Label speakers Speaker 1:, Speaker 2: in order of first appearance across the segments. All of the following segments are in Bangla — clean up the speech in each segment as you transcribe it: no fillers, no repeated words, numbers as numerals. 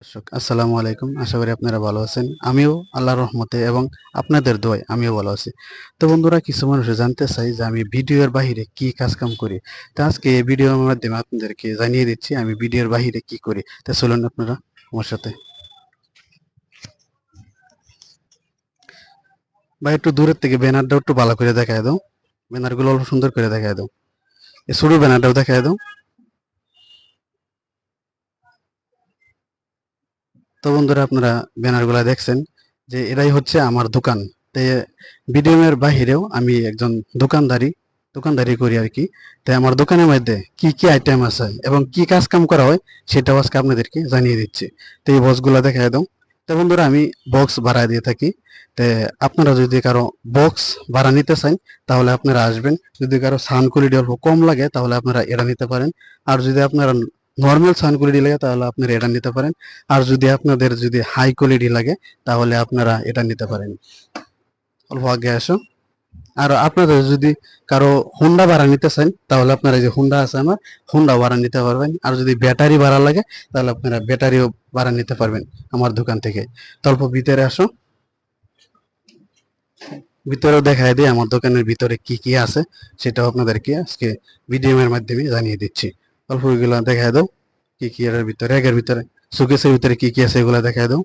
Speaker 1: দর্শক আসসালামু আলাইকুম। আশা করি আপনারা ভালো আছেন। আমিও আল্লাহর রহমতে এবং আপনাদের দোয়ায় আমিও ভালো আছি। তো বন্ধুরা, কিছু মানুষ জানতে চাই যে আমি ভিডিওর বাহিরে কি কাজ কাম করি। তো আজকে এই ভিডিওর মাধ্যমে আপনাদেরকে জানিয়ে দিচ্ছি আমি ভিডিওর বাহিরে কি করি। তো চলুন আপনারা আমার সাথে। ভাই, একটু দূরের থেকে ব্যানারটা একটু ভালো করে দেখায় দাও। ব্যানারগুলো অল্প সুন্দর করে দেখায় দাও। এই ছোট ব্যানারটাও দেখায় দাও। তো বন্ধুরা, আপনারা ব্যানারগুলা দেখছেন যে এরাই হচ্ছে আমার দোকান। তো ভিডিওর বাহিরেও আমি একজন দোকানদারি করি আর কি। তাই আমার দোকানের মধ্যে কি কি আইটেম আছে এবং কি কাজ কাম করা হয় সেটাও আজকে আপনাদেরকে জানিয়ে দিচ্ছি। তো এই বক্সগুলা দেখায় দাও। তো বন্ধুরা, আমি বক্স ভাড়া দিয়ে থাকি। তো আপনারা যদি কারো বক্স ভাড়া নিতে চান তাহলে আপনারা আসবেন। যদি কারো সাউন্ড কোয়ালিটি অল্প কম লাগে তাহলে আপনারা এটা নিতে পারেন। আর যদি আপনারা নর্মাল সাউন্ড কোয়ালিটি লাগে তাহলে আপনারা এটা নিতে পারেন। আর যদি আপনাদের যদি হাই কোয়ালিটি লাগে তাহলে আপনারা এটা নিতে পারেন। অল্প আগে আসো। আর আপনাদের যদি কারো হুন্ডা ভাড়া নিতে চান তাহলে আপনারা যে হুন্ডা আছে আমার হুন্ডা ভাড়া নিতে পারবেন। আর যদি ব্যাটারি ভাড়া লাগে তাহলে আপনারা ব্যাটারিও ভাড়া নিতে পারবেন আমার দোকান থেকে। তো অল্প ভিতরে আসো, ভিতরেও দেখায় দিই আমার দোকানের ভিতরে কি কি আছে সেটাও আপনাদেরকে আজকে ভিডিওর মাধ্যমে জানিয়ে দিচ্ছি। অল্প ওইগুলো দেখায় দাও। কি কি এর ভিতরে, এর ভিতরে শোকেসের ভিতরে কি কি আছে এগুলা দেখায় দাও।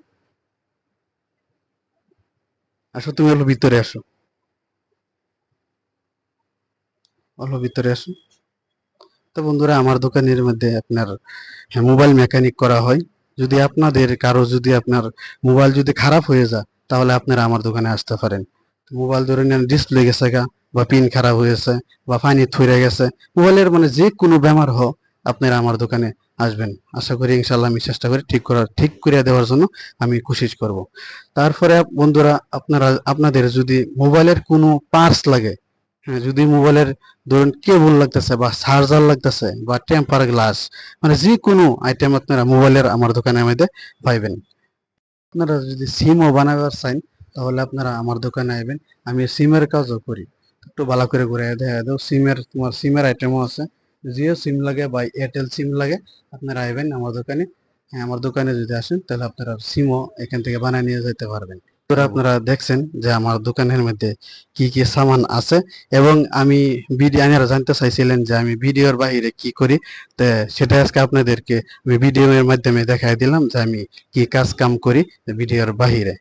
Speaker 1: আসো, তুমি অল্প ভিতরে আসো, অল্প ভিতরে আসো। তো বন্ধুরা, আমার দোকানের মধ্যে আপনার মোবাইল মেকানিক করা হয়। যদি আপনাদের কারো যদি আপনার মোবাইল যদি খারাপ হয়ে যায় তাহলে আপনারা আমার দোকানে আসতে পারেন। মোবাইল ধরে নেন ডিসপ্লে গেছে গা, বা পিন খারাপ হয়েছে, বা পানি থইরে গেছে, মোবাইলের মানে যে কোনো বেমার হোক আপনারা আমার দোকানে আসবেন। আশা করি ইনশাল্লাহ আমি চেষ্টা করি ঠিক করে দেওয়ার জন্য আমি কোশিশ করব। তারপরে বন্ধুরা, আপনাদের যদি মোবাইলের কোনো পার্টস লাগে, হ্যাঁ, যদি মোবাইলের ধরুন কেবল লাগতেছে বা চার্জার লাগতেছে বা টেম্পার গ্লাস, মানে যে কোনো আইটেম আপনারা মোবাইলের আমার দোকানের মধ্যে পাইবেন। আপনারা যদি সিমও বানাবার চান তাহলে আপনারা আমার দোকানে আইবেন। আমি সিমের কাজও করি। একটু ভালো করে ঘুরে দেখা দাও। তোমার সিমের আইটেমও আছে। জিও সিম লাগে বা এয়ারটেল সিম লাগে আপনারা আইবেন আমার দোকানে। হ্যাঁ, আমার দোকানে যদি আসেন তাহলে আপনারা সিমও এখান থেকে বানিয়ে নিয়ে যেতে পারবেন। তো আপনারা দেখছেন যে আমার দোকানের মধ্যে কি কি সামান আছে এবং আমি আপনারা জানতে চাইছিলেন যে আমি ভিডিওর বাহিরে কি করি। তো সেটা আজকে আপনাদেরকে আমি ভিডিওর মাধ্যমে দেখাই দিলাম যে আমি কি কাজ কাম করি ভিডিওর বাহিরে।